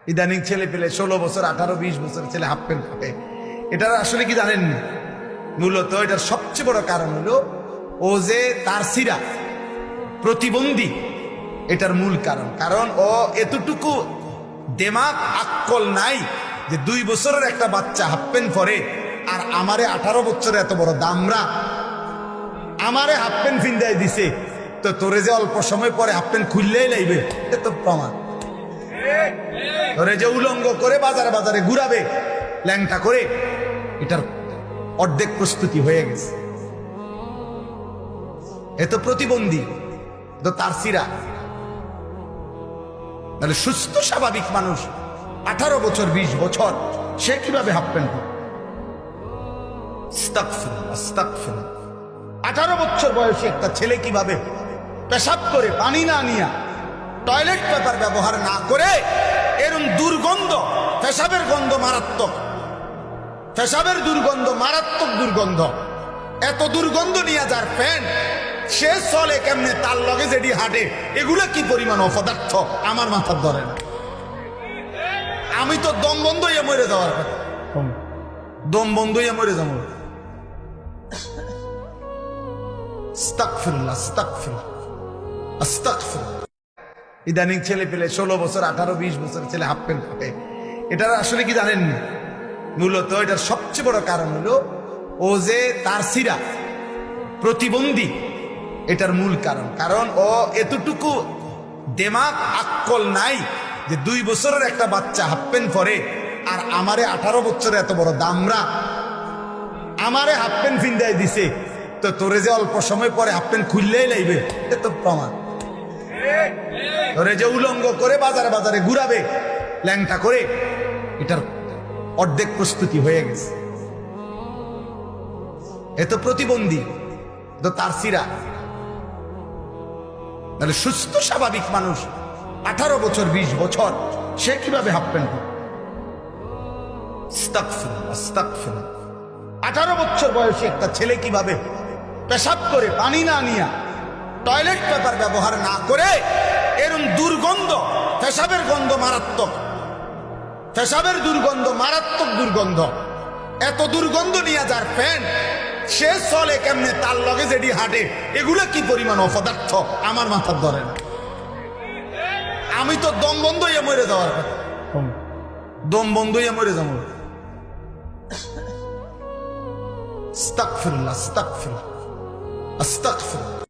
ইদানিং ছেলে পেলে 16 বছর 18 20 বছর ছেলে হাফ প্যান্ট পরে। এটার আসলে কি জানেন, মূলত এটার সবচেয়ে বড় কারণ হলো ও যে তার সিরা প্রতিবন্ধী, এটার মূল কারণ। কারণ ও এতটুকু দেমাগ আক্কল নাই যে 2 বছরের একটা বাচ্চা হাফ প্যান্ট পরে, আর আমারে 18 বছরের এত বড় দামরা আমারে হাফ প্যান্ট ফিন্দাই দিছে, তো তোরে যে অল্প সময় পরে হাফ প্যান্ট খুললেই লাইবে, এ তো প্রমাণ। তোরে যে উলঙ্গ করে বাজারে বাজারে ঘুরাবে ল্যাংটা করে, এটার অর্ধেক প্রস্তুতি হয়ে গেছে। এ তো প্রতিবন্ধী, তো তার সিরা। তাহলে সুস্থ স্বাভাবিক মানুষ 18 বছর 20 বছর সে কিভাবে হাফ প্যান্ট পরে? 18 বছর বয়সী একটা ছেলে কিভাবে পেশাব করে পানি না নিয়া, টয়লেট পেপার ব্যবহার না করে, এরকম দুর্গন্ধ, পেশাবের গন্ধ মারাত্মক, পেশাবের দুর্গন্ধ মারাত্মক দুর্গন্ধ, এত দুর্গন্ধ নিয়ে যার প্যান্ট, সে চলে কেমনে, তার লগে যেটি হাঁটে, এগুলো কি পরিমাণ অপদার্থ আমার মাথার ধরে না। আমি তো দম বন্ধ হয়ে মরে যাওয়ার কথা, দম বন্ধ হয়ে মরে যাবো। আস্তাগফিরুল্লাহ, আস্তাগফিরুল্লাহ, আস্তাগফিরুল্লাহ। ইদানিং ছেলে পেলে 16 বছর 18 20 বছর ছেলে হাফ প্যান্ট পরে। এটার আসলে কি জানেন, মূলত এটার সবচেয়ে বড় কারণ হলো ও যে তার সিরা প্রতিবন্ধী, এটার মূল কারণ। কারণ ও এতটুকু দেমাগ আক্কল নাই যে 2 বছরের একটা বাচ্চা হাফ প্যান্ট পরে, আর আমারে 18 বছরের এত বড় দামরা আমারে হাফ প্যান্ট ফিন্দাই দিছে, তো তোরে যে অল্প সময় পরে হাফ প্যান্ট খুললেই লাইবে, এ তো প্রমাণ। তোরে যে উলঙ্গ করে বাজারে বাজারে ঘুরাবে ল্যাংটা করে, এটার অর্ধেক প্রস্তুতি হয়ে গেছে। এ তো প্রতিবন্ধী, তো তার সিরা। তাহলে সুস্থ স্বাভাবিক মানুষ 18 বছর 20 বছর সে কিভাবে হাফ প্যান্ট পরে? 18 বছর বয়সী একটা ছেলে কিভাবে পেশাব করে পানি না নিয়া, টয়লেট পেপার ব্যবহার না করে, এরকম দুর্গন্ধ, পেশাবের গন্ধ মারাত্মক, পেশাবের দুর্গন্ধ মারাত্মক দুর্গন্ধ, এত দুর্গন্ধ নিয়ে যার প্যান্ট, সে চলে কেমনে, তার লগে যেটি হাঁটে, এগুলো কি পরিমাণ অপদার্থ আমার মাথার ধরে না। আমি তো দম বন্ধ হয়ে মরে যাওয়ার কথা, দম বন্ধ হয়ে মরে যাবো। আস্তাগফিরুল্লাহ, আস্তাগফিরুল্লাহ, আস্তাগফিরুল্লাহ।